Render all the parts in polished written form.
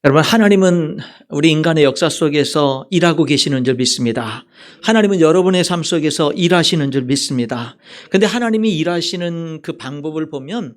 여러분, 하나님은 우리 인간의 역사 속에서 일하고 계시는 줄 믿습니다. 하나님은 여러분의 삶 속에서 일하시는 줄 믿습니다. 그런데 하나님이 일하시는 그 방법을 보면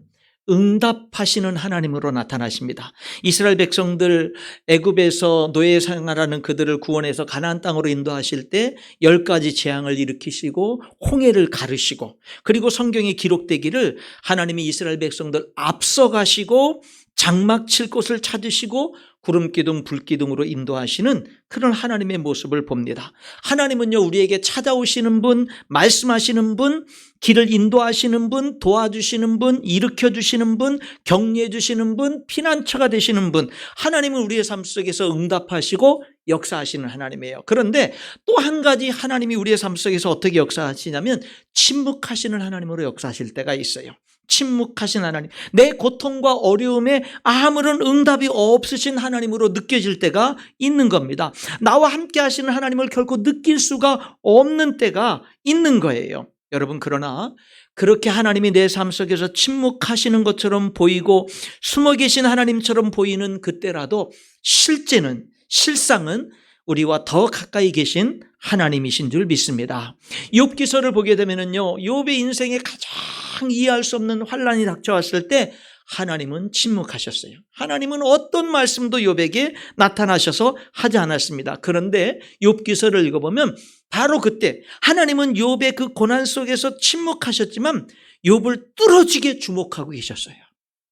응답하시는 하나님으로 나타나십니다. 이스라엘 백성들 애굽에서 노예 생활하는 그들을 구원해서 가나안 땅으로 인도하실 때 10가지 재앙을 일으키시고 홍해를 가르시고, 그리고 성경에 기록되기를 하나님이 이스라엘 백성들 앞서가시고 장막 칠 곳을 찾으시고 구름기둥 불기둥으로 인도하시는 그런 하나님의 모습을 봅니다. 하나님은요, 우리에게 찾아오시는 분, 말씀하시는 분, 길을 인도하시는 분, 도와주시는 분, 일으켜주시는 분, 격려해주시는 분, 피난처가 되시는 분, 하나님은 우리의 삶 속에서 응답하시고 역사하시는 하나님이에요. 그런데 또 한 가지 하나님이 우리의 삶 속에서 어떻게 역사하시냐면 침묵하시는 하나님으로 역사하실 때가 있어요. 침묵하신 하나님, 내 고통과 어려움에 아무런 응답이 없으신 하나님으로 느껴질 때가 있는 겁니다. 나와 함께 하시는 하나님을 결코 느낄 수가 없는 때가 있는 거예요. 여러분, 그러나 그렇게 하나님이 내 삶 속에서 침묵하시는 것처럼 보이고 숨어 계신 하나님처럼 보이는 그때라도 실상은 우리와 더 가까이 계신 하나님이신 줄 믿습니다. 욥기서를 보게 되면은요, 욥의 인생에 가장 이해할 수 없는 환난이 닥쳐왔을 때 하나님은 침묵하셨어요. 하나님은 어떤 말씀도 욥에게 나타나셔서 하지 않았습니다. 그런데 욥기서를 읽어보면 바로 그때 하나님은 욥의 그 고난 속에서 침묵하셨지만 욥을 뚫어지게 주목하고 계셨어요.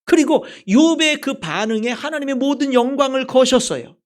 그리고 욥의 그 반응에 하나님의 모든 영광을 거셨어요.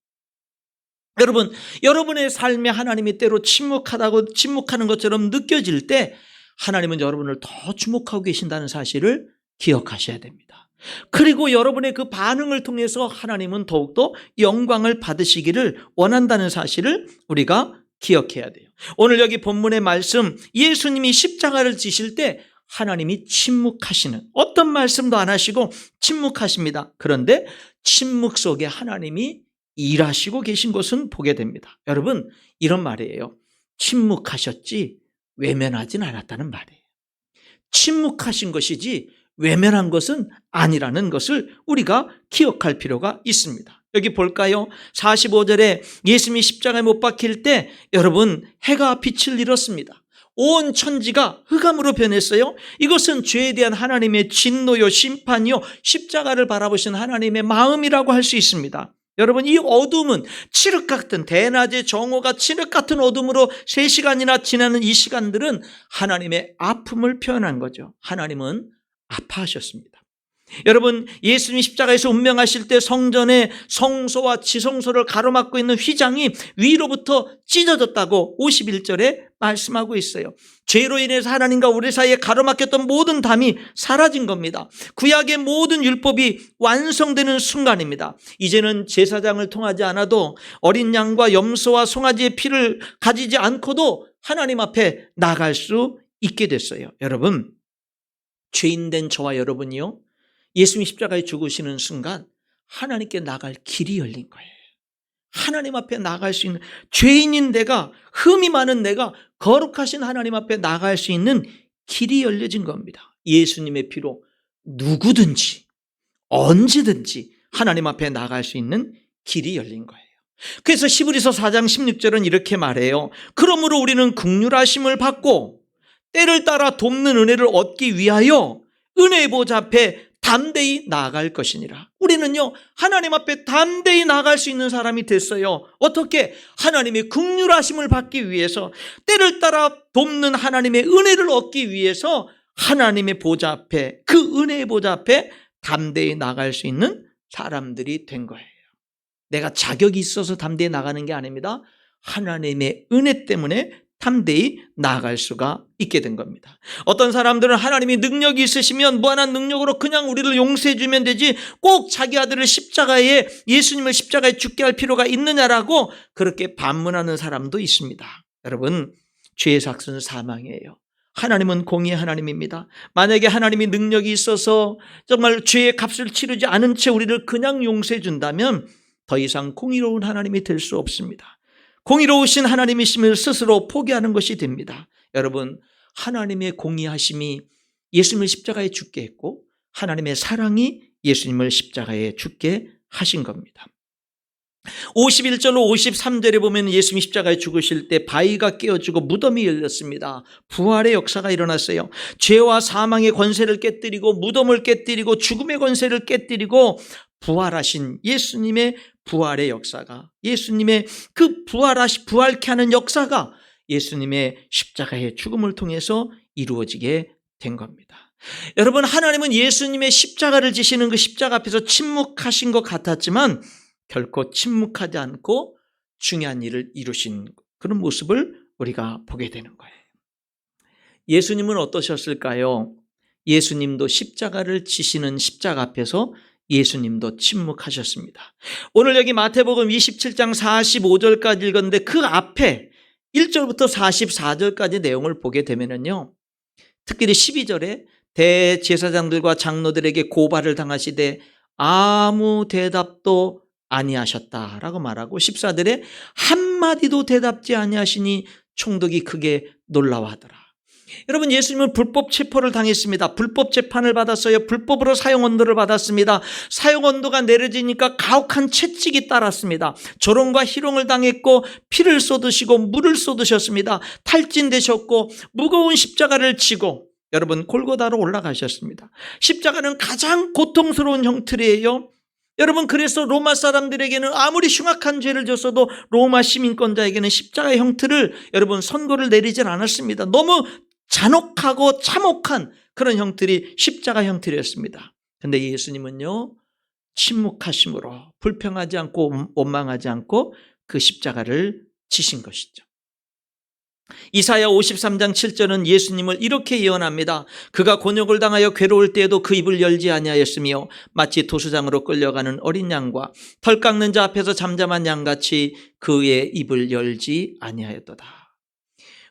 여러분, 여러분의 삶에 하나님이 때로 침묵하는 것처럼 느껴질 때 하나님은 여러분을 더 주목하고 계신다는 사실을 기억하셔야 됩니다. 그리고 여러분의 그 반응을 통해서 하나님은 더욱더 영광을 받으시기를 원한다는 사실을 우리가 기억해야 돼요. 오늘 여기 본문의 말씀, 예수님이 십자가를 지실 때 하나님이 침묵하시는, 어떤 말씀도 안 하시고 침묵하십니다. 그런데 침묵 속에 하나님이 일하시고 계신 것은 보게 됩니다. 여러분, 이런 말이에요. 침묵하셨지 외면하진 않았다는 말이에요. 침묵하신 것이지 외면한 것은 아니라는 것을 우리가 기억할 필요가 있습니다. 여기 볼까요? 45절에 예수님이 십자가에 못 박힐 때 여러분, 해가 빛을 잃었습니다. 온 천지가 흑암으로 변했어요. 이것은 죄에 대한 하나님의 진노요, 심판이요, 십자가를 바라보신 하나님의 마음이라고 할 수 있습니다. 여러분, 이 어둠은 칠흑 같은, 대낮의 정오가 칠흑 같은 어둠으로 3시간이나 지나는 이 시간들은 하나님의 아픔을 표현한 거죠. 하나님은 아파하셨습니다. 여러분, 예수님이 십자가에서 운명하실 때 성전의 성소와 지성소를 가로막고 있는 휘장이 위로부터 찢어졌다고 51절에 말씀하고 있어요. 죄로 인해서 하나님과 우리 사이에 가로막혔던 모든 담이 사라진 겁니다. 구약의 모든 율법이 완성되는 순간입니다. 이제는 제사장을 통하지 않아도 어린 양과 염소와 송아지의 피를 가지지 않고도 하나님 앞에 나갈 수 있게 됐어요. 여러분, 죄인된 저와 여러분이요, 예수님 십자가에 죽으시는 순간 하나님께 나갈 길이 열린 거예요. 하나님 앞에 나갈 수 있는, 죄인인 내가, 흠이 많은 내가 거룩하신 하나님 앞에 나갈 수 있는 길이 열려진 겁니다. 예수님의 피로 누구든지 언제든지 하나님 앞에 나갈 수 있는 길이 열린 거예요. 그래서 히브리서 4장 16절은 이렇게 말해요. 그러므로 우리는 긍휼하심을 받고 때를 따라 돕는 은혜를 얻기 위하여 은혜의 보좌 앞에 담대히 나아갈 것이니라. 우리는요, 하나님 앞에 담대히 나아갈 수 있는 사람이 됐어요. 어떻게? 하나님의 긍휼하심을 받기 위해서, 때를 따라 돕는 하나님의 은혜를 얻기 위해서 하나님의 보좌 앞에, 그 은혜의 보좌 앞에 담대히 나아갈 수 있는 사람들이 된 거예요. 내가 자격이 있어서 담대히 나가는 게 아닙니다. 하나님의 은혜 때문에 담대히 나아갈 수가 있게 된 겁니다. 어떤 사람들은 하나님이 능력이 있으시면 무한한 능력으로 그냥 우리를 용서해 주면 되지 꼭 자기 아들을 십자가에, 예수님을 십자가에 죽게 할 필요가 있느냐라고 그렇게 반문하는 사람도 있습니다. 여러분, 죄의 삭은 사망이에요. 하나님은 공의의 하나님입니다. 만약에 하나님이 능력이 있어서 정말 죄의 값을 치르지 않은 채 우리를 그냥 용서해 준다면 더 이상 공의로운 하나님이 될 수 없습니다. 공의로우신 하나님이심을 스스로 포기하는 것이 됩니다. 여러분, 하나님의 공의하심이 예수님을 십자가에 죽게 했고 하나님의 사랑이 예수님을 십자가에 죽게 하신 겁니다. 51절로 53절에 보면 예수님이 십자가에 죽으실 때 바위가 깨어지고 무덤이 열렸습니다. 부활의 역사가 일어났어요. 죄와 사망의 권세를 깨뜨리고 무덤을 깨뜨리고 죽음의 권세를 깨뜨리고 부활하신 예수님의 부활의 역사가, 예수님의 그 부활케 하는 역사가 예수님의 십자가의 죽음을 통해서 이루어지게 된 겁니다. 여러분, 하나님은 예수님의 십자가를 지시는 그 십자가 앞에서 침묵하신 것 같았지만 결코 침묵하지 않고 중요한 일을 이루신 그런 모습을 우리가 보게 되는 거예요. 예수님은 어떠셨을까요? 예수님도 십자가를 지시는 십자가 앞에서 예수님도 침묵하셨습니다. 오늘 여기 마태복음 27장 45절까지 읽었는데 그 앞에 1절부터 44절까지 내용을 보게 되면요, 특별히 12절에 대제사장들과 장로들에게 고발을 당하시되 아무 대답도 아니하셨다라고 말하고 14절에 한마디도 대답지 아니하시니 총독이 크게 놀라워하더라. 여러분, 예수님은 불법 체포를 당했습니다. 불법 재판을 받았어요. 불법으로 사형언도를 받았습니다. 사형언도가 내려지니까 가혹한 채찍이 따랐습니다. 조롱과 희롱을 당했고 피를 쏟으시고 물을 쏟으셨습니다. 탈진되셨고 무거운 십자가를 지고 여러분 골고다로 올라가셨습니다. 십자가는 가장 고통스러운 형틀이에요. 여러분, 그래서 로마 사람들에게는 아무리 흉악한 죄를 졌어도 로마 시민권자에게는 십자가의 형틀을 여러분 선고를 내리질 않았습니다. 너무 잔혹하고 참혹한 그런 형틀이 십자가 형틀이었습니다. 그런데 예수님은요, 침묵하심으로 불평하지 않고 원망하지 않고 그 십자가를 지신 것이죠. 이사야 53장 7절은 예수님을 이렇게 예언합니다. 그가 곤욕을 당하여 괴로울 때에도 그 입을 열지 아니하였으며 마치 도수장으로 끌려가는 어린 양과 털 깎는 자 앞에서 잠잠한 양같이 그의 입을 열지 아니하였도다.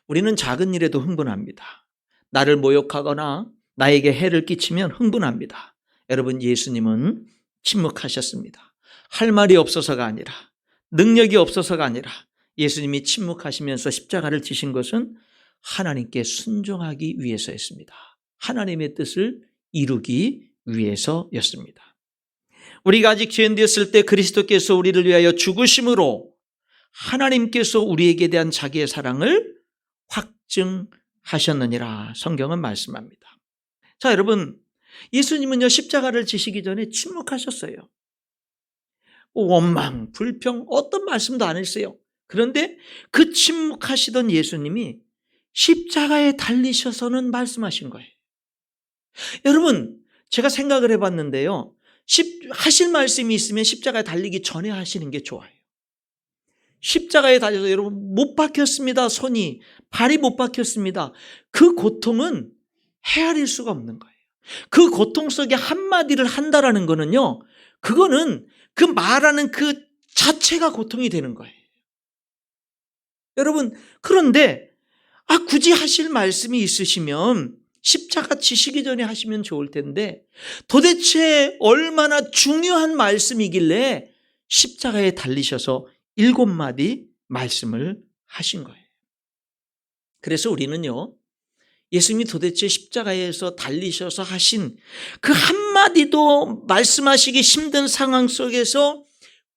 우리는 작은 일에도 흥분합니다. 나를 모욕하거나 나에게 해를 끼치면 흥분합니다. 여러분, 예수님은 침묵하셨습니다. 할 말이 없어서가 아니라, 능력이 없어서가 아니라 예수님이 침묵하시면서 십자가를 지신 것은 하나님께 순종하기 위해서였습니다. 하나님의 뜻을 이루기 위해서였습니다. 우리가 아직 죄인되었을 때 그리스도께서 우리를 위하여 죽으심으로 하나님께서 우리에게 대한 자기의 사랑을 확증하셨느니라 성경은 말씀합니다. 자, 여러분, 예수님은요 십자가를 지시기 전에 침묵하셨어요. 원망, 불평, 어떤 말씀도 안 했어요. 그런데 그 침묵하시던 예수님이 십자가에 달리셔서는 말씀하신 거예요. 여러분, 제가 생각을 해봤는데요, 하실 말씀이 있으면 십자가에 달리기 전에 하시는 게 좋아요. 십자가에 달려서 여러분 못 박혔습니다. 손이, 발이 못 박혔습니다. 그 고통은 헤아릴 수가 없는 거예요. 그 고통 속에 한마디를 한다라는 거는요, 그거는 그 말하는 그 자체가 고통이 되는 거예요. 여러분, 그런데 굳이 하실 말씀이 있으시면 십자가 지시기 전에 하시면 좋을 텐데 도대체 얼마나 중요한 말씀이길래 십자가에 달리셔서 7마디 말씀을 하신 거예요. 그래서 우리는요, 예수님이 도대체 십자가에서 달리셔서 하신 그 한마디도 말씀하시기 힘든 상황 속에서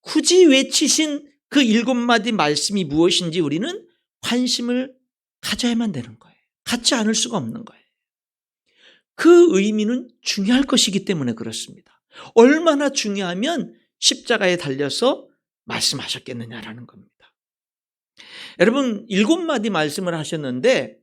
굳이 외치신 그 7마디 말씀이 무엇인지 우리는 관심을 가져야만 되는 거예요. 갖지 않을 수가 없는 거예요. 그 의미는 중요할 것이기 때문에 그렇습니다. 얼마나 중요하면 십자가에 달려서 말씀하셨겠느냐라는 겁니다. 여러분, 7마디 말씀을 하셨는데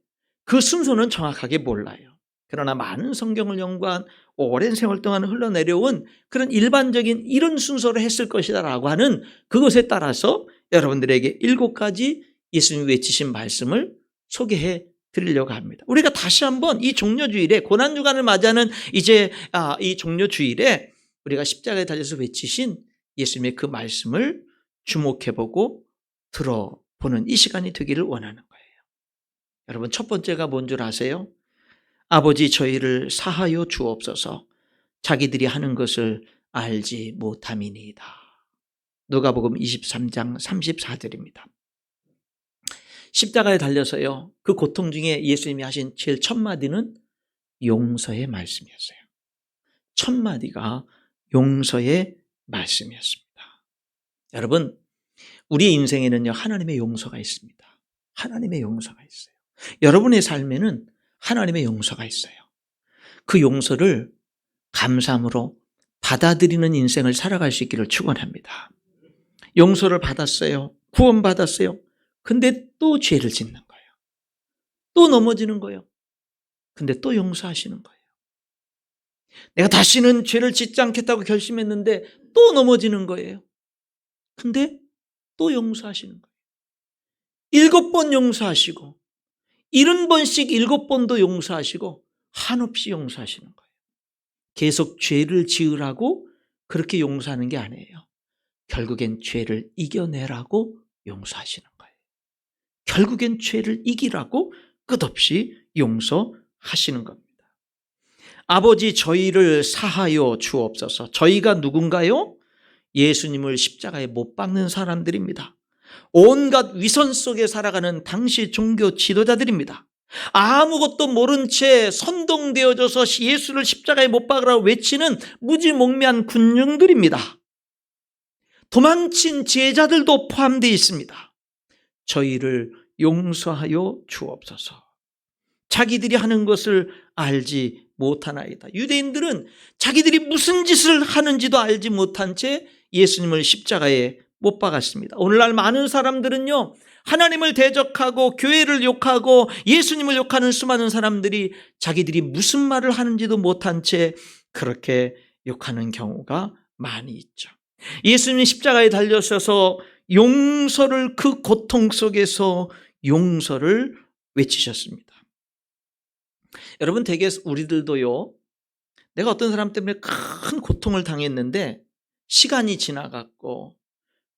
그 순서는 정확하게 몰라요. 그러나 많은 성경을 연구한 오랜 세월 동안 흘러내려온 그런 일반적인 이런 순서로 했을 것이다라고 하는 그것에 따라서 여러분들에게 7가지 예수님이 외치신 말씀을 소개해 드리려고 합니다. 우리가 다시 한번 이 종료주일에, 고난주간을 맞이하는 이제 이 종료주일에 우리가 십자가에 달려서 외치신 예수님의 그 말씀을 주목해보고 들어보는 이 시간이 되기를 원하는 거예요. 여러분, 첫 번째가 뭔 줄 아세요? 아버지, 저희를 사하여 주옵소서. 자기들이 하는 것을 알지 못함이니이다. 누가복음 23장 34절입니다. 십자가에 달려서요, 그 고통 중에 예수님이 하신 제일 첫 마디는 용서의 말씀이었어요. 첫 마디가 용서의 말씀이었습니다. 여러분, 우리의 인생에는요, 하나님의 용서가 있습니다. 하나님의 용서가 있어요. 여러분의 삶에는 하나님의 용서가 있어요. 그 용서를 감사함으로 받아들이는 인생을 살아갈 수 있기를 축원합니다. 용서를 받았어요. 구원받았어요. 근데 또 죄를 짓는 거예요. 또 넘어지는 거예요. 근데 또 용서하시는 거예요. 내가 다시는 죄를 짓지 않겠다고 결심했는데 또 넘어지는 거예요. 근데 또 용서하시는 거예요. 7번 용서하시고 70번씩 7번도 용서하시고 한없이 용서하시는 거예요. 계속 죄를 지으라고 그렇게 용서하는 게 아니에요. 결국엔 죄를 이겨내라고 용서하시는 거예요. 결국엔 죄를 이기라고 끝없이 용서하시는 겁니다. 아버지, 저희를 사하여 주옵소서. 저희가 누군가요? 예수님을 십자가에 못 박는 사람들입니다. 온갖 위선 속에 살아가는 당시 종교 지도자들입니다. 아무것도 모른 채 선동되어져서 예수를 십자가에 못 박으라고 외치는 무지몽매한 군중들입니다. 도망친 제자들도 포함되어 있습니다. 저희를 용서하여 주옵소서. 자기들이 하는 것을 알지 못하나이다. 유대인들은 자기들이 무슨 짓을 하는지도 알지 못한 채 예수님을 십자가에 못 박았습니다. 오늘날 많은 사람들은요, 하나님을 대적하고 교회를 욕하고 예수님을 욕하는 수많은 사람들이 자기들이 무슨 말을 하는지도 못한 채 그렇게 욕하는 경우가 많이 있죠. 예수님이 십자가에 달려서서 용서를, 그 고통 속에서 용서를 외치셨습니다. 여러분, 되게 우리들도요, 내가 어떤 사람 때문에 큰 고통을 당했는데 시간이 지나갔고,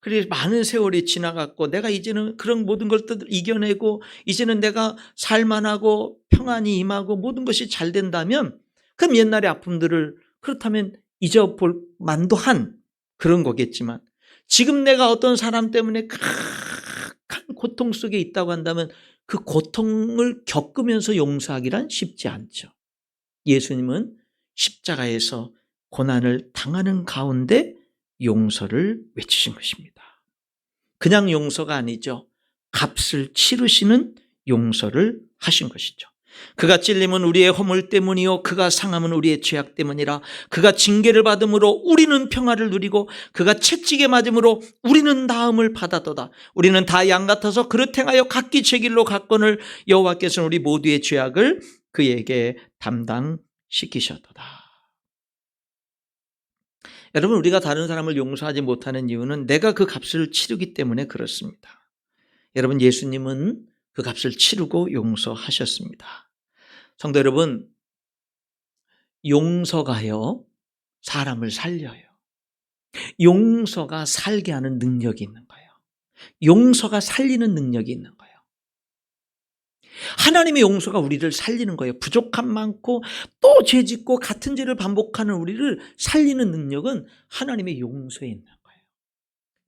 그리고 많은 세월이 지나갔고, 내가 이제는 그런 모든 것들을 이겨내고 이제는 내가 살만하고 평안이 임하고 모든 것이 잘 된다면, 그럼 옛날의 아픔들을 그렇다면 잊어볼 만도 한 그런 거겠지만, 지금 내가 어떤 사람 때문에 큰 고통 속에 있다고 한다면 그 고통을 겪으면서 용서하기란 쉽지 않죠. 예수님은 십자가에서 고난을 당하는 가운데 용서를 외치신 것입니다. 그냥 용서가 아니죠. 값을 치르시는 용서를 하신 것이죠. 그가 찔림은 우리의 허물 때문이요 그가 상함은 우리의 죄악 때문이라. 그가 징계를 받음으로 우리는 평화를 누리고 그가 채찍에 맞음으로 우리는 나음을 받았도다. 우리는 다 양 같아서 그릇 행하여 각기 제 길로 갔거늘 여호와께서는 우리 모두의 죄악을 그에게 담당시키셨도다. 여러분, 우리가 다른 사람을 용서하지 못하는 이유는 내가 그 값을 치르기 때문에 그렇습니다. 여러분, 예수님은 그 값을 치르고 용서하셨습니다. 성도 여러분, 용서가요, 사람을 살려요. 용서가 살게 하는 능력이 있는 거예요. 용서가 살리는 능력이 있는 거예요. 하나님의 용서가 우리를 살리는 거예요. 부족함 많고 또 죄 짓고 같은 죄를 반복하는 우리를 살리는 능력은 하나님의 용서에 있는 거예요.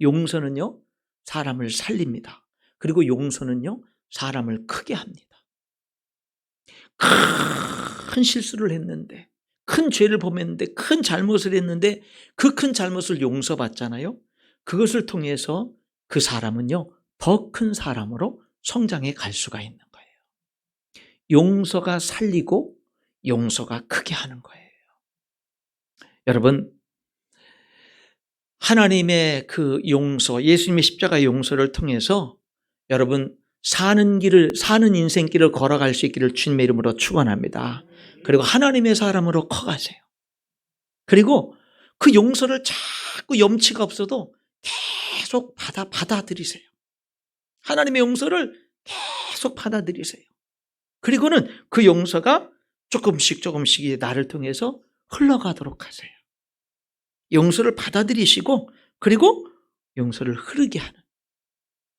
용서는요, 사람을 살립니다. 그리고 용서는요, 사람을 크게 합니다. 큰 실수를 했는데, 큰 죄를 범했는데, 큰 잘못을 했는데 그 큰 잘못을 용서받잖아요. 그것을 통해서 그 사람은요, 더 큰 사람으로 성장해 갈 수가 있는 거예요. 용서가 살리고 용서가 크게 하는 거예요. 여러분, 하나님의 그 용서, 예수님의 십자가 용서를 통해서 여러분 사는 인생길을 걸어갈 수 있기를 주님의 이름으로 축원합니다. 그리고 하나님의 사람으로 커가세요. 그리고 그 용서를 자꾸 염치가 없어도 계속 받아들이세요. 하나님의 용서를 계속 받아들이세요. 그리고는 그 용서가 조금씩 나를 통해서 흘러가도록 하세요. 용서를 받아들이시고 그리고 용서를 흐르게 하는,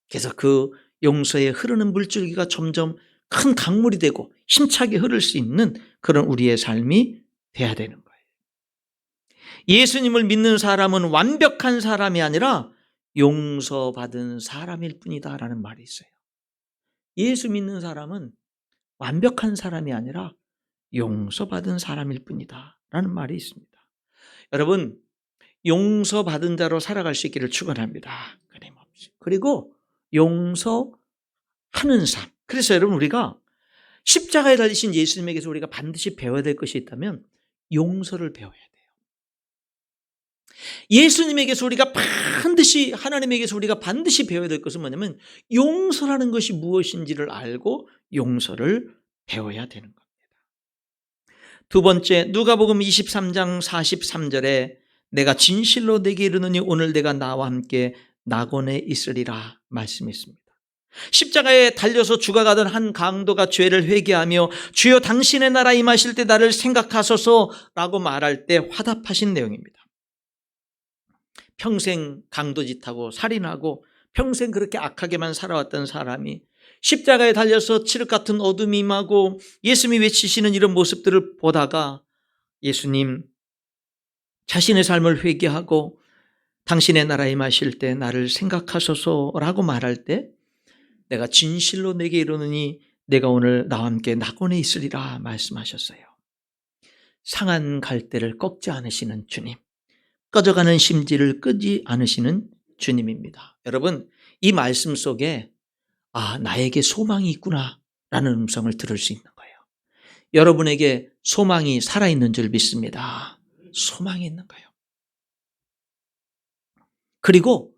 그래서 그 용서에 흐르는 물줄기가 점점 큰 강물이 되고 힘차게 흐를 수 있는 그런 우리의 삶이 돼야 되는 거예요. 예수님을 믿는 사람은 완벽한 사람이 아니라 용서받은 사람일 뿐이다 라는 말이 있어요. 예수 믿는 사람은 완벽한 사람이 아니라 용서받은 사람일 뿐이다 라는 말이 있습니다. 여러분, 용서받은 자로 살아갈 수 있기를 축원합니다. 끊임없이. 그리고 용서하는 삶. 그래서 여러분, 우리가 십자가에 달리신 예수님에게서 우리가 반드시 배워야 될 것이 있다면 용서를 배워야 돼요. 예수님에게서 우리가 반드시, 하나님에게서 우리가 반드시 배워야 될 것은 뭐냐면 용서라는 것이 무엇인지를 알고 용서를 배워야 되는 겁니다. 두 번째, 누가복음 23장 43절에 내가 진실로 내게 이르노니 오늘 내가 나와 함께 낙원에 있으리라 말씀했습니다. 십자가에 달려서 죽어가던 한 강도가 죄를 회개하며 주여 당신의 나라 임하실 때 나를 생각하소서라고 말할 때 화답하신 내용입니다. 평생 강도짓하고 살인하고 평생 그렇게 악하게만 살아왔던 사람이 십자가에 달려서 칠흑 같은 어둠이 임하고 예수님이 외치시는 이런 모습들을 보다가 예수님, 자신의 삶을 회개하고 당신의 나라에 임하실 때 나를 생각하소서라고 말할 때 내가 진실로 내게 이르노니 내가 오늘 나와 함께 낙원에 있으리라 말씀하셨어요. 상한 갈대를 꺾지 않으시는 주님, 꺼져가는 심지를 끄지 않으시는 주님입니다. 여러분, 이 말씀 속에 나에게 소망이 있구나 라는 음성을 들을 수 있는 거예요. 여러분에게 소망이 살아있는 줄 믿습니다. 소망이 있는 거예요. 그리고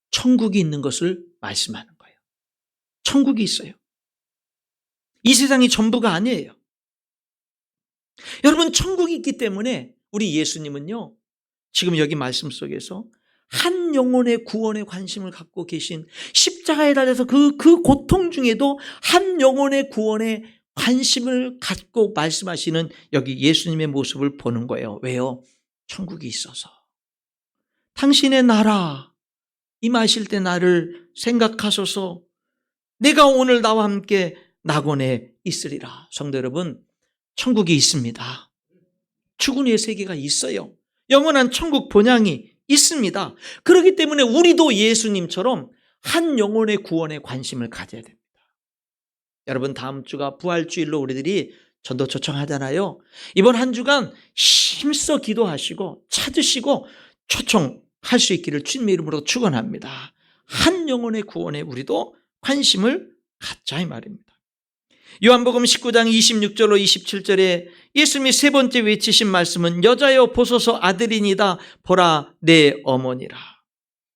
천국이 있는 것을 말씀하는 거예요. 천국이 있어요. 이 세상이 전부가 아니에요. 여러분, 천국이 있기 때문에 우리 예수님은요, 지금 여기 말씀 속에서 한 영혼의 구원에 관심을 갖고 계신, 십자가에 달려서 그 고통 중에도 한 영혼의 구원에 관심을 갖고 말씀하시는 여기 예수님의 모습을 보는 거예요. 왜요? 천국이 있어서. 당신의 나라 임하실 때 나를 생각하소서. 내가 오늘 나와 함께 낙원에 있으리라. 성도 여러분, 천국이 있습니다. 죽은 후의 세계가 있어요. 영원한 천국 본향이 있습니다. 그렇기 때문에 우리도 예수님처럼 한 영혼의 구원에 관심을 가져야 됩니다. 여러분, 다음 주가 부활주일로 우리들이 전도 초청하잖아요. 이번 한 주간 힘써 기도하시고 찾으시고 초청할 수 있기를 주님의 이름으로 축원합니다. 한 영혼의 구원에 우리도 관심을 갖자 이 말입니다. 요한복음 19장 26절로 27절에 예수님이 세 번째 외치신 말씀은 여자여 보소서 아들이니다 보라 내 어머니라.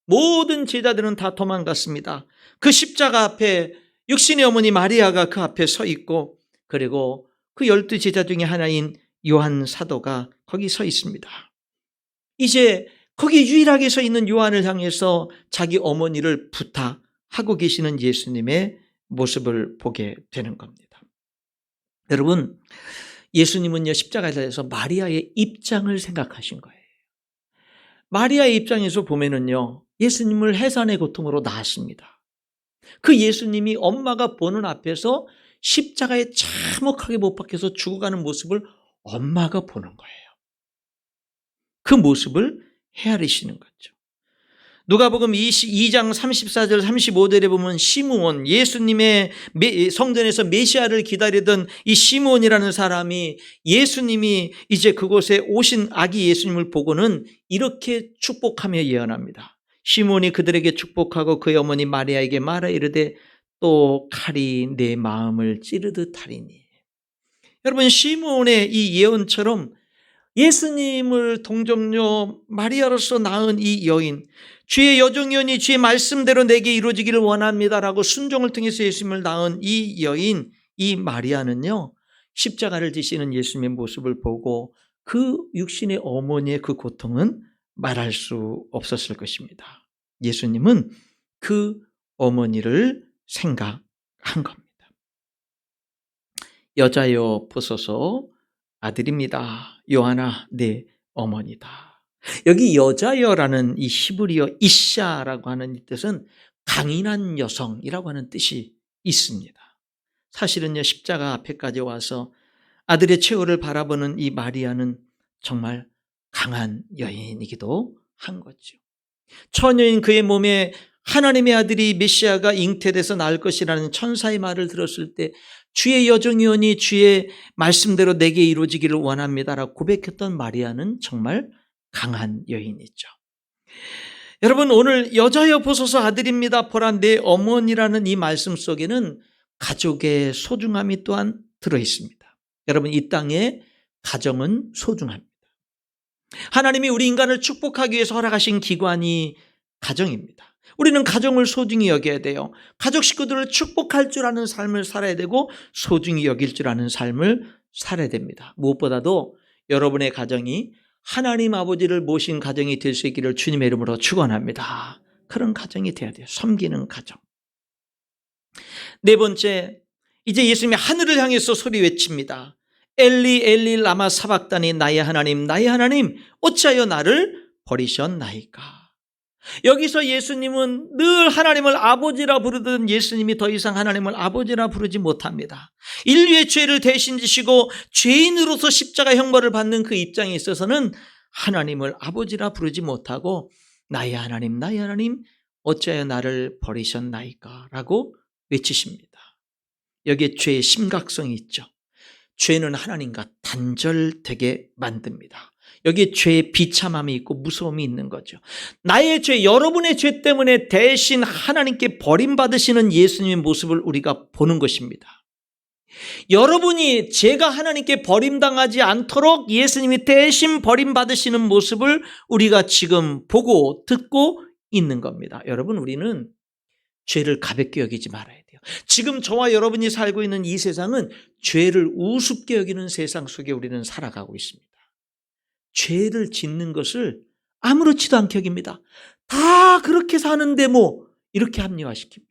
모든 제자들은 다 도망갔습니다. 그 십자가 앞에 육신의 어머니 마리아가 그 앞에 서 있고, 그리고 그 12제자 중에 하나인 요한 사도가 거기 서 있습니다. 이제 거기 유일하게 서 있는 요한을 향해서 자기 어머니를 부탁하고 계시는 예수님의 모습을 보게 되는 겁니다. 여러분, 예수님은요, 십자가에 달려서 마리아의 입장을 생각하신 거예요. 마리아의 입장에서 보면은요, 예수님을 해산의 고통으로 낳았습니다. 그 예수님이 엄마가 보는 앞에서 십자가에 참혹하게 못 박혀서 죽어가는 모습을 엄마가 보는 거예요. 그 모습을 헤아리시는 거죠. 누가복음 22장 34절 35절에 보면 시므온, 예수님의 성전에서 메시아를 기다리던 이 시므온이라는 사람이 예수님이 이제 그곳에 오신 아기 예수님을 보고는 이렇게 축복하며 예언합니다. 시므온이 그들에게 축복하고 그의 어머니 마리아에게 말하 이르되 또 칼이 내 마음을 찌르듯 하리니. 여러분, 시므온의 이 예언처럼 예수님을 동정녀 마리아로서 낳은 이 여인, 주의 여종이오니 주의 말씀대로 내게 이루어지기를 원합니다라고 순종을 통해서 예수님을 낳은 이 여인, 이 마리아는요, 십자가를 지시는 예수님의 모습을 보고 그 육신의 어머니의 그 고통은 말할 수 없었을 것입니다. 예수님은 그 어머니를 생각한 겁니다. 여자여 보소서 아들입니다. 요한아 내 어머니다. 여기 여자여라는 이 히브리어 이샤라고 하는 이 뜻은 강인한 여성이라고 하는 뜻이 있습니다. 사실은요, 십자가 앞에까지 와서 아들의 최후를 바라보는 이 마리아는 정말 강한 여인이기도 한 거죠. 처녀인 그의 몸에 하나님의 아들이 메시아가 잉태돼서 낳을 것이라는 천사의 말을 들었을 때 주의 여종이오니 주의 말씀대로 내게 이루어지기를 원합니다라고 고백했던 마리아는 정말 강한 여인이죠. 여러분, 오늘 여자여 보소서 아들입니다 보라 내 어머니라는 이 말씀 속에는 가족의 소중함이 또한 들어있습니다. 여러분, 이 땅에 가정은 소중합니다. 하나님이 우리 인간을 축복하기 위해서 허락하신 기관이 가정입니다. 우리는 가정을 소중히 여겨야 돼요. 가족 식구들을 축복할 줄 아는 삶을 살아야 되고 소중히 여길 줄 아는 삶을 살아야 됩니다. 무엇보다도 여러분의 가정이 하나님 아버지를 모신 가정이 될 수 있기를 주님의 이름으로 축원합니다. 그런 가정이 돼야 돼요. 섬기는 가정. 네 번째, 이제 예수님이 하늘을 향해서 소리 외칩니다. 엘리 엘리 라마 사박다니 나의 하나님 어찌하여 나를 버리셨나이까. 여기서 예수님은 늘 하나님을 아버지라 부르던 예수님이 더 이상 하나님을 아버지라 부르지 못합니다. 인류의 죄를 대신 지시고 죄인으로서 십자가 형벌을 받는 그 입장에 있어서는 하나님을 아버지라 부르지 못하고 나의 하나님 어찌하여 나를 버리셨나이까 라고 외치십니다. 여기에 죄의 심각성이 있죠. 죄는 하나님과 단절되게 만듭니다. 여기에 죄의 비참함이 있고 무서움이 있는 거죠. 나의 죄, 여러분의 죄 때문에 대신 하나님께 버림받으시는 예수님의 모습을 우리가 보는 것입니다. 여러분이 제가 하나님께 버림당하지 않도록 예수님이 대신 버림받으시는 모습을 우리가 지금 보고 듣고 있는 겁니다. 여러분, 우리는 죄를 가볍게 여기지 말아야 돼요. 지금 저와 여러분이 살고 있는 이 세상은 죄를 우습게 여기는 세상 속에 우리는 살아가고 있습니다. 죄를 짓는 것을 아무렇지도 않게 여깁니다. 다 그렇게 사는데 뭐 이렇게 합리화시킵니다.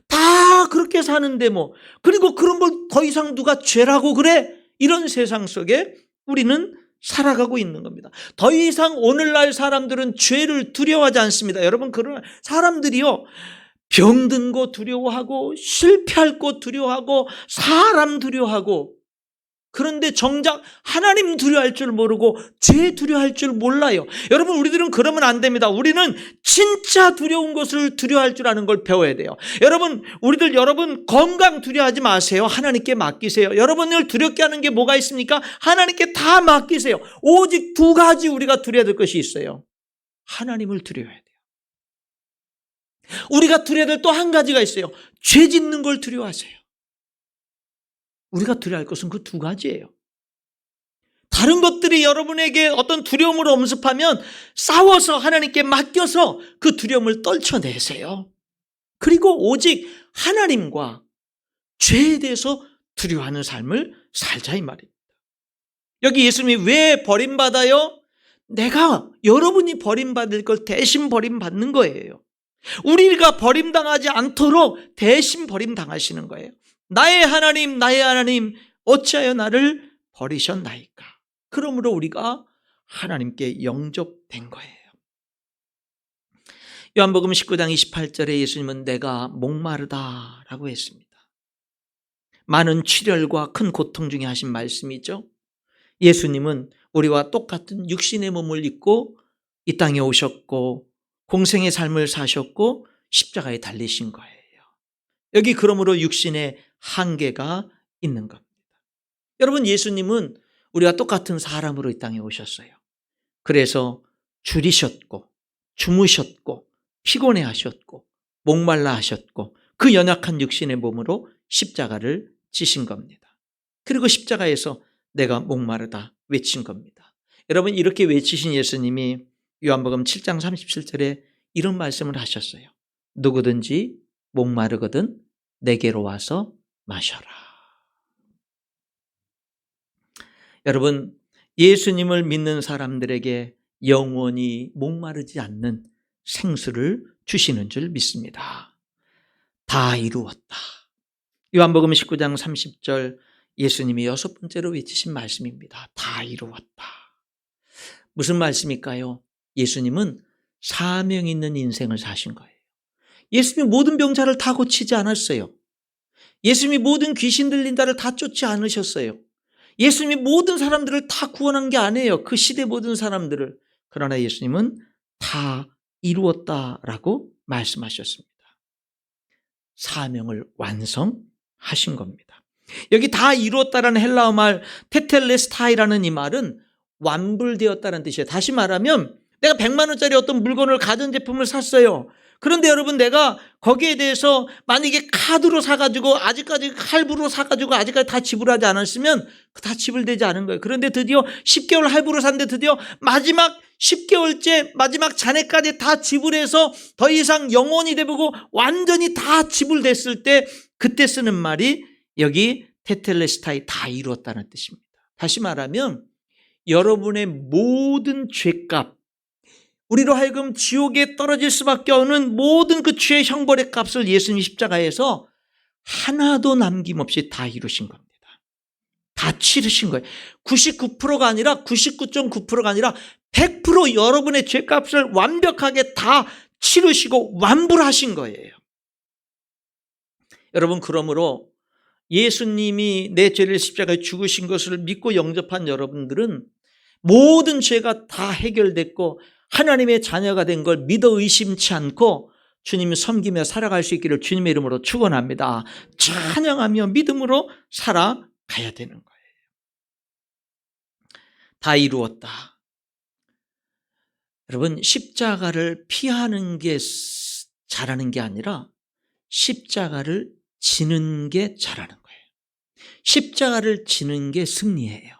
다 그렇게 사는데 뭐, 그리고 그런 걸 더 이상 누가 죄라고 그래? 이런 세상 속에 우리는 살아가고 있는 겁니다. 더 이상 오늘날 사람들은 죄를 두려워하지 않습니다. 여러분, 그런 사람들이요, 병든 거 두려워하고 실패할 거 두려워하고 사람 두려워하고, 그런데 정작 하나님 두려워할 줄 모르고 죄 두려워할 줄 몰라요. 여러분, 우리들은 그러면 안 됩니다. 우리는 진짜 두려운 것을 두려워할 줄 아는 걸 배워야 돼요. 여러분, 여러분 건강 두려워하지 마세요. 하나님께 맡기세요. 여러분을 두렵게 하는 게 뭐가 있습니까? 하나님께 다 맡기세요. 오직 두 가지 우리가 두려워야 될 것이 있어요. 하나님을 두려워해야 돼요. 우리가 두려워야 될 또 한 가지가 있어요. 죄 짓는 걸 두려워하세요. 우리가 두려워할 것은 그 두 가지예요. 다른 것들이 여러분에게 어떤 두려움을 엄습하면 싸워서 하나님께 맡겨서 그 두려움을 떨쳐내세요. 그리고 오직 하나님과 죄에 대해서 두려워하는 삶을 살자 이 말입니다. 여기 예수님이 왜 버림받아요? 여러분이 버림받을 걸 대신 버림받는 거예요. 우리가 버림당하지 않도록 대신 버림당하시는 거예요. 나의 하나님 어찌하여 나를 버리셨나이까. 그러므로 우리가 하나님께 영접된 거예요. 요한복음 19장 28절에 예수님은 내가 목마르다라고 했습니다. 많은 출혈과 큰 고통 중에 하신 말씀이죠. 예수님은 우리와 똑같은 육신의 몸을 입고 이 땅에 오셨고 공생의 삶을 사셨고 십자가에 달리신 거예요. 여기 그러므로 육신의 한계가 있는 겁니다. 여러분, 예수님은 우리와 똑같은 사람으로 이 땅에 오셨어요. 그래서 줄이셨고 주무셨고 피곤해 하셨고 목말라 하셨고 그 연약한 육신의 몸으로 십자가를 지신 겁니다. 그리고 십자가에서 내가 목마르다 외친 겁니다. 여러분, 이렇게 외치신 예수님이 요한복음 7장 37절에 이런 말씀을 하셨어요. 누구든지 목마르거든 내게로 와서 마셔라. 여러분, 예수님을 믿는 사람들에게 영원히 목마르지 않는 생수를 주시는 줄 믿습니다. 다 이루었다. 요한복음 19장 30절 예수님이 6번째로 외치신 말씀입니다. 다 이루었다. 무슨 말씀일까요? 예수님은 사명 있는 인생을 사신 거예요. 예수님이 모든 병자를 다 고치지 않았어요. 예수님이 모든 귀신 들린 자를 다 쫓지 않으셨어요. 예수님이 모든 사람들을 다 구원한 게 아니에요. 그 시대 모든 사람들을. 그러나 예수님은 다 이루었다라고 말씀하셨습니다. 사명을 완성하신 겁니다. 여기 다 이루었다라는 헬라어 말 테텔레스타이라는 이 말은 완불되었다는 뜻이에요. 다시 말하면 내가 100만 원짜리 어떤 물건을 가전제품을 샀어요. 그런데 여러분 내가 거기에 대해서 만약에 카드로 사가지고 아직까지 할부로 사가지고 아직까지 다 지불하지 않았으면 다 지불되지 않은 거예요. 그런데 드디어 10개월 할부로 샀는데 드디어 마지막 10개월째 마지막 잔액까지 다 지불해서 더 이상 영원히 되고 완전히 다 지불됐을 때 그때 쓰는 말이 여기 테텔레스타이 다 이루었다는 뜻입니다. 다시 말하면 여러분의 모든 죄값, 우리로 하여금 지옥에 떨어질 수밖에 없는 모든 그 죄의 형벌의 값을 예수님 십자가에서 하나도 남김없이 다 이루신 겁니다. 다 치르신 거예요. 99%가 아니라 99.9%가 아니라 100% 여러분의 죄값을 완벽하게 다 치르시고 완불하신 거예요. 여러분, 그러므로 예수님이 내 죄를 십자가에 죽으신 것을 믿고 영접한 여러분들은 모든 죄가 다 해결됐고 하나님의 자녀가 된 걸 믿어 의심치 않고 주님을 섬기며 살아갈 수 있기를 주님의 이름으로 축원합니다. 찬양하며 믿음으로 살아가야 되는 거예요. 다 이루었다. 여러분, 십자가를 피하는 게 잘하는 게 아니라 십자가를 지는 게 잘하는 거예요. 십자가를 지는 게 승리예요.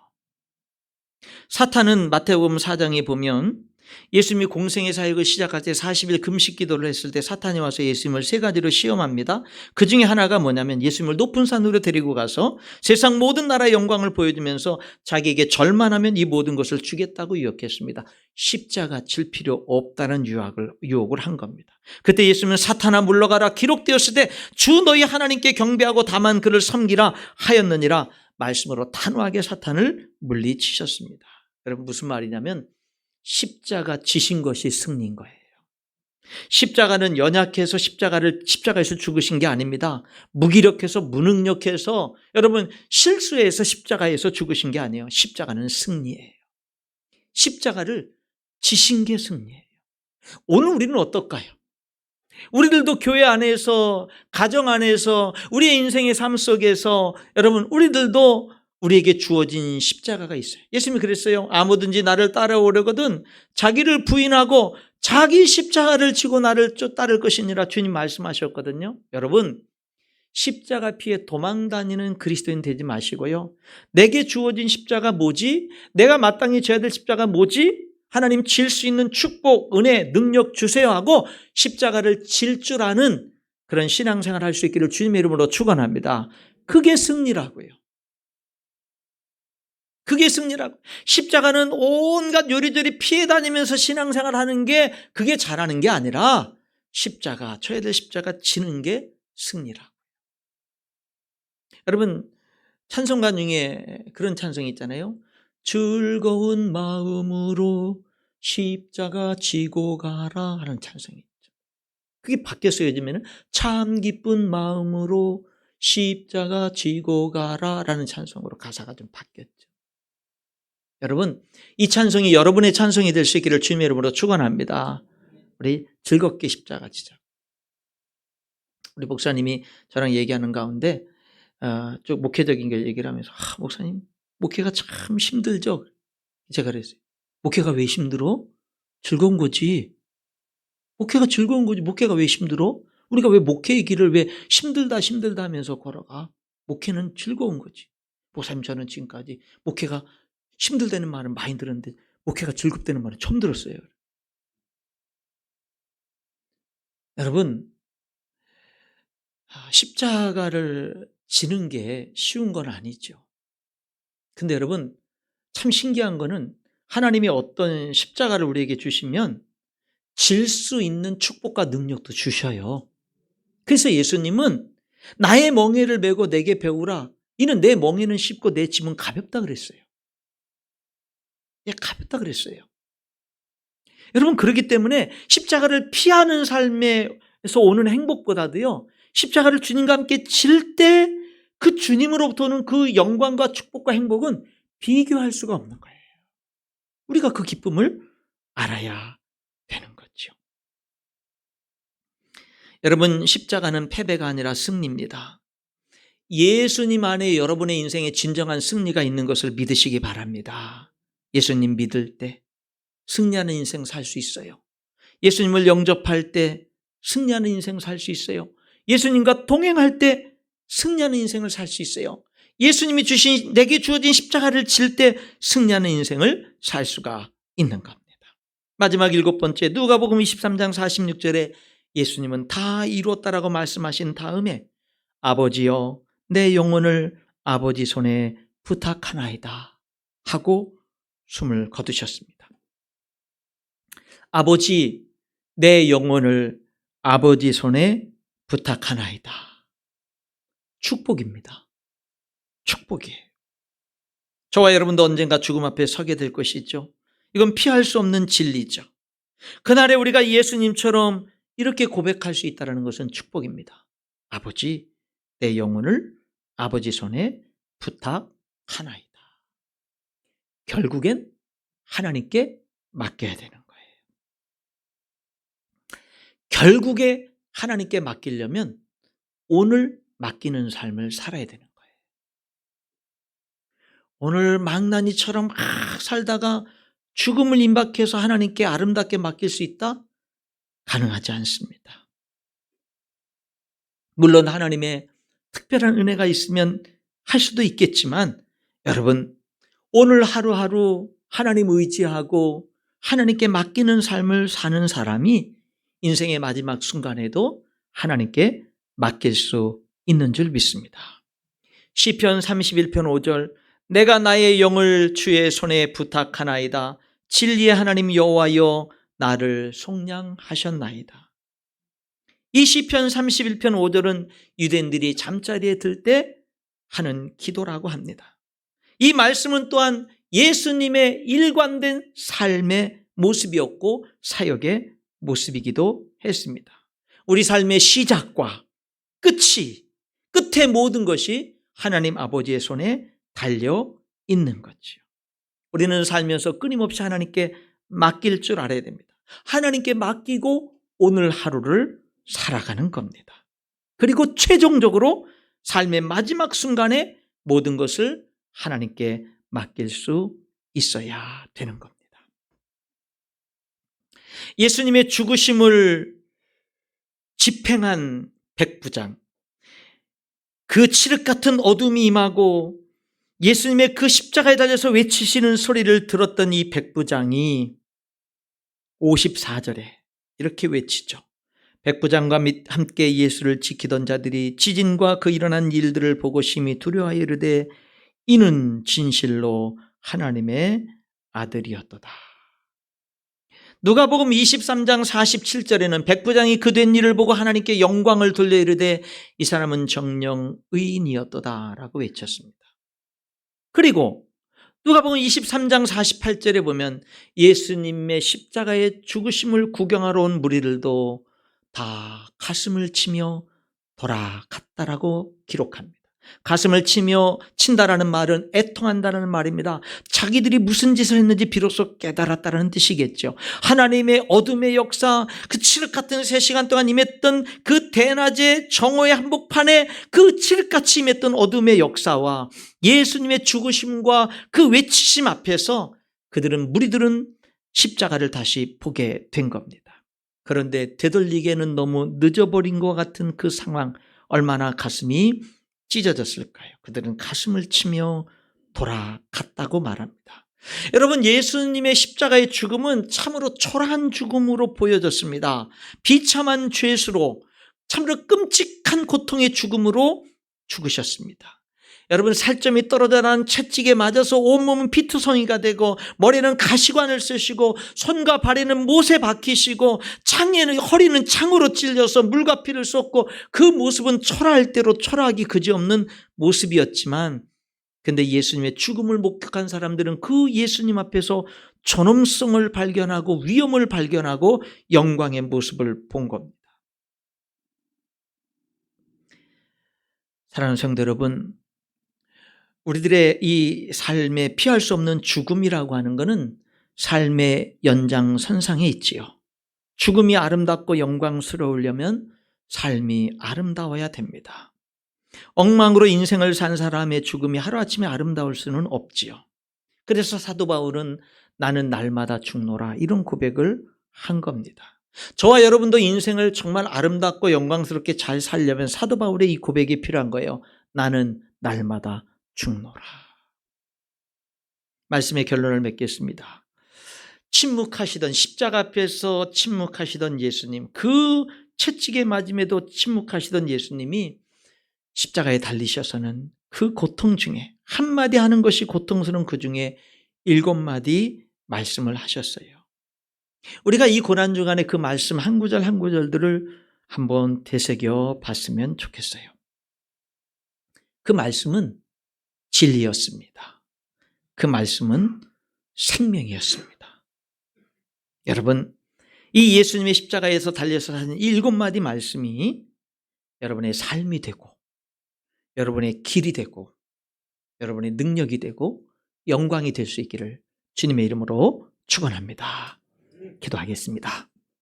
사탄은 마태복음 4장에 보면 예수님이 공생의 사역을 시작할 때 40일 금식 기도를 했을 때 사탄이 와서 예수님을 세 가지로 시험합니다. 그 중에 하나가 뭐냐면 예수님을 높은 산으로 데리고 가서 세상 모든 나라의 영광을 보여주면서 자기에게 절만하면 이 모든 것을 주겠다고 유혹했습니다. 십자가 질 필요 없다는 유혹을 한 겁니다. 그때 예수님은 사탄아 물러가라, 기록되었을 때 주 너희 하나님께 경배하고 다만 그를 섬기라 하였느니라 말씀으로 단호하게 사탄을 물리치셨습니다. 여러분, 무슨 말이냐면 십자가 지신 것이 승리인 거예요. 십자가는 연약해서 십자가에서 죽으신 게 아닙니다. 무기력해서 무능력해서 여러분 실수해서 십자가에서 죽으신 게 아니에요. 십자가는 승리예요. 십자가를 지신 게 승리예요. 오늘 우리는 어떨까요? 우리들도 교회 안에서, 가정 안에서, 우리의 인생의 삶 속에서 여러분 우리들도 우리에게 주어진 십자가가 있어요. 예수님이 그랬어요. 아무든지 나를 따라오려거든 자기를 부인하고 자기 십자가를 지고 나를 따를 것이니라 주님 말씀하셨거든요. 여러분, 십자가 피해 도망다니는 그리스도인 되지 마시고요. 내게 주어진 십자가 뭐지? 내가 마땅히 져야 될 십자가 뭐지? 하나님 질 수 있는 축복, 은혜, 능력 주세요 하고 십자가를 질 줄 아는 그런 신앙생활 할 수 있기를 주님의 이름으로 축원합니다. 그게 승리라고요. 그게 승리라고. 십자가는 온갖 요리조리 피해 다니면서 신앙생활 하는 게 그게 잘하는 게 아니라 십자가, 쳐야 될 십자가 지는 게 승리라고. 여러분, 찬송가 중에 그런 찬송이 있잖아요. 즐거운 마음으로 십자가 지고 가라 하는 찬송이 있죠. 그게 바뀌었어요. 요즘에는 참 기쁜 마음으로 십자가 지고 가라 라는 찬송으로 가사가 좀 바뀌었죠. 여러분, 이 찬송이 여러분의 찬송이 될 수 있기를 주님의 이름으로 축원합니다. 우리 즐겁게 십자가 지자. 우리 목사님이 저랑 얘기하는 가운데 좀 목회적인 걸 얘기를 하면서 목사님, 목회가 참 힘들죠? 제가 그랬어요. 목회가 왜 힘들어? 즐거운 거지. 목회가 즐거운 거지. 목회가 왜 힘들어? 우리가 왜 목회의 길을 왜 힘들다 하면서 걸어가? 목회는 즐거운 거지. 목사님, 저는 지금까지 목회가 힘들다는 말은 많이 들었는데 목회가 즐겁다는 말은 처음 들었어요. 여러분, 십자가를 지는 게 쉬운 건 아니죠. 근데 여러분, 참 신기한 거는 하나님이 어떤 십자가를 우리에게 주시면 질 수 있는 축복과 능력도 주셔요. 그래서 예수님은 나의 멍에를 메고 내게 배우라. 이는 내 멍에는 쉽고 내 짐은 가볍다 그랬어요. 가볍다 그랬어요. 여러분, 그렇기 때문에 십자가를 피하는 삶에서 오는 행복보다도요, 십자가를 주님과 함께 질 때 그 주님으로부터 오는 그 영광과 축복과 행복은 비교할 수가 없는 거예요. 우리가 그 기쁨을 알아야 되는 거죠. 여러분, 십자가는 패배가 아니라 승리입니다. 예수님 안에 여러분의 인생에 진정한 승리가 있는 것을 믿으시기 바랍니다. 예수님 믿을 때 승리하는 인생 살 수 있어요. 예수님을 영접할 때 승리하는 인생 살 수 있어요. 예수님과 동행할 때 승리하는 인생을 살 수 있어요. 예수님이 내게 주어진 십자가를 질 때 승리하는 인생을 살 수가 있는 겁니다. 마지막 7번째, 누가복음 23장 46절에 예수님은 다 이루었다라고 말씀하신 다음에 아버지여 내 영혼을 아버지 손에 부탁하나이다 하고 숨을 거두셨습니다. 아버지 내 영혼을 아버지 손에 부탁하나이다. 축복입니다. 축복이에요. 저와 여러분도 언젠가 죽음 앞에 서게 될 것이죠. 이건 피할 수 없는 진리죠. 그날에 우리가 예수님처럼 이렇게 고백할 수 있다는 것은 축복입니다. 아버지, 내 영혼을 아버지 손에 부탁하나이다. 결국엔 하나님께 맡겨야 되는 거예요. 결국에 하나님께 맡기려면 오늘 맡기는 삶을 살아야 되는 거예요. 오늘 망나니처럼 막 살다가 죽음을 임박해서 하나님께 아름답게 맡길 수 있다? 가능하지 않습니다. 물론 하나님의 특별한 은혜가 있으면 할 수도 있겠지만 여러분 오늘 하루하루 하나님 의지하고 하나님께 맡기는 삶을 사는 사람이 인생의 마지막 순간에도 하나님께 맡길 수 있는 줄 믿습니다. 시편 31편 5절 내가 나의 영을 주의 손에 부탁하나이다. 진리의 하나님 여호와여 나를 속량하셨나이다. 이 시편 31편 5절은 유대인들이 잠자리에 들 때 하는 기도라고 합니다. 이 말씀은 또한 예수님의 일관된 삶의 모습이었고 사역의 모습이기도 했습니다. 우리 삶의 시작과 끝의 모든 것이 하나님 아버지의 손에 달려 있는 거죠. 우리는 살면서 끊임없이 하나님께 맡길 줄 알아야 됩니다. 하나님께 맡기고 오늘 하루를 살아가는 겁니다. 그리고 최종적으로 삶의 마지막 순간에 모든 것을 하나님께 맡길 수 있어야 되는 겁니다. 예수님의 죽으심을 집행한 백부장, 그 칠흑 같은 어둠이 임하고 예수님의 그 십자가에 달려서 외치시는 소리를 들었던 이 백부장이 54절에 이렇게 외치죠. 백부장과 함께 예수를 지키던 자들이 지진과 그 일어난 일들을 보고 심히 두려워하여 이르되 이는 진실로 하나님의 아들이었도다. 누가복음 23장 47절에는 백부장이 그 된 일을 보고 하나님께 영광을 돌려 이르되 이 사람은 정녕 의인이었도다라고 외쳤습니다. 그리고 누가복음 23장 48절에 보면 예수님의 십자가의 죽으심을 구경하러 온 무리들도 다 가슴을 치며 돌아갔다라고 기록합니다. 가슴을 치며 친다라는 말은 애통한다는 말입니다. 자기들이 무슨 짓을 했는지 비로소 깨달았다는 뜻이겠죠. 하나님의 어둠의 역사, 그 칠흑 같은 3시간 동안 임했던 그 대낮의 정오의 한복판에 그 칠흑같이 임했던 어둠의 역사와 예수님의 죽으심과 그 외치심 앞에서 무리들은 십자가를 다시 보게 된 겁니다. 그런데 되돌리기에는 너무 늦어버린 것 같은 그 상황, 얼마나 가슴이 찢어졌을까요? 그들은 가슴을 치며 돌아갔다고 말합니다. 여러분, 예수님의 십자가의 죽음은 참으로 초라한 죽음으로 보여졌습니다. 비참한 죄수로 참으로 끔찍한 고통의 죽음으로 죽으셨습니다. 여러분, 살점이 떨어져 난 채찍에 맞아서 온몸은 피투성이가 되고 머리는 가시관을 쓰시고 손과 발에는 못에 박히시고 허리는 창으로 찔려서 물과 피를 쏟고 그 모습은 초라할 대로 초라하기 그지없는 모습이었지만 근데 예수님의 죽음을 목격한 사람들은 그 예수님 앞에서 존엄성을 발견하고 위엄을 발견하고 영광의 모습을 본 겁니다. 사랑하는 성도 여러분, 우리들의 이 삶에 피할 수 없는 죽음이라고 하는 것은 삶의 연장선상에 있지요. 죽음이 아름답고 영광스러우려면 삶이 아름다워야 됩니다. 엉망으로 인생을 산 사람의 죽음이 하루아침에 아름다울 수는 없지요. 그래서 사도 바울은 나는 날마다 죽노라 이런 고백을 한 겁니다. 저와 여러분도 인생을 정말 아름답고 영광스럽게 잘 살려면 사도 바울의 이 고백이 필요한 거예요. 나는 날마다 죽노라. 말씀의 결론을 맺겠습니다. 침묵하시던 십자가 앞에서 침묵하시던 예수님, 그 채찍에 맞음에도 침묵하시던 예수님이 십자가에 달리셔서는 그 고통 중에 한마디 하는 것이 고통스러운 그 중에 7마디 말씀을 하셨어요. 우리가 이 고난 주간에 그 말씀 한 구절 한 구절들을 한번 되새겨 봤으면 좋겠어요. 그 말씀은 진리였습니다. 그 말씀은 생명이었습니다. 여러분, 이 예수님의 십자가에서 달려서 하는 7마디 말씀이 여러분의 삶이 되고 여러분의 길이 되고 여러분의 능력이 되고 영광이 될 수 있기를 주님의 이름으로 축원합니다. 기도하겠습니다.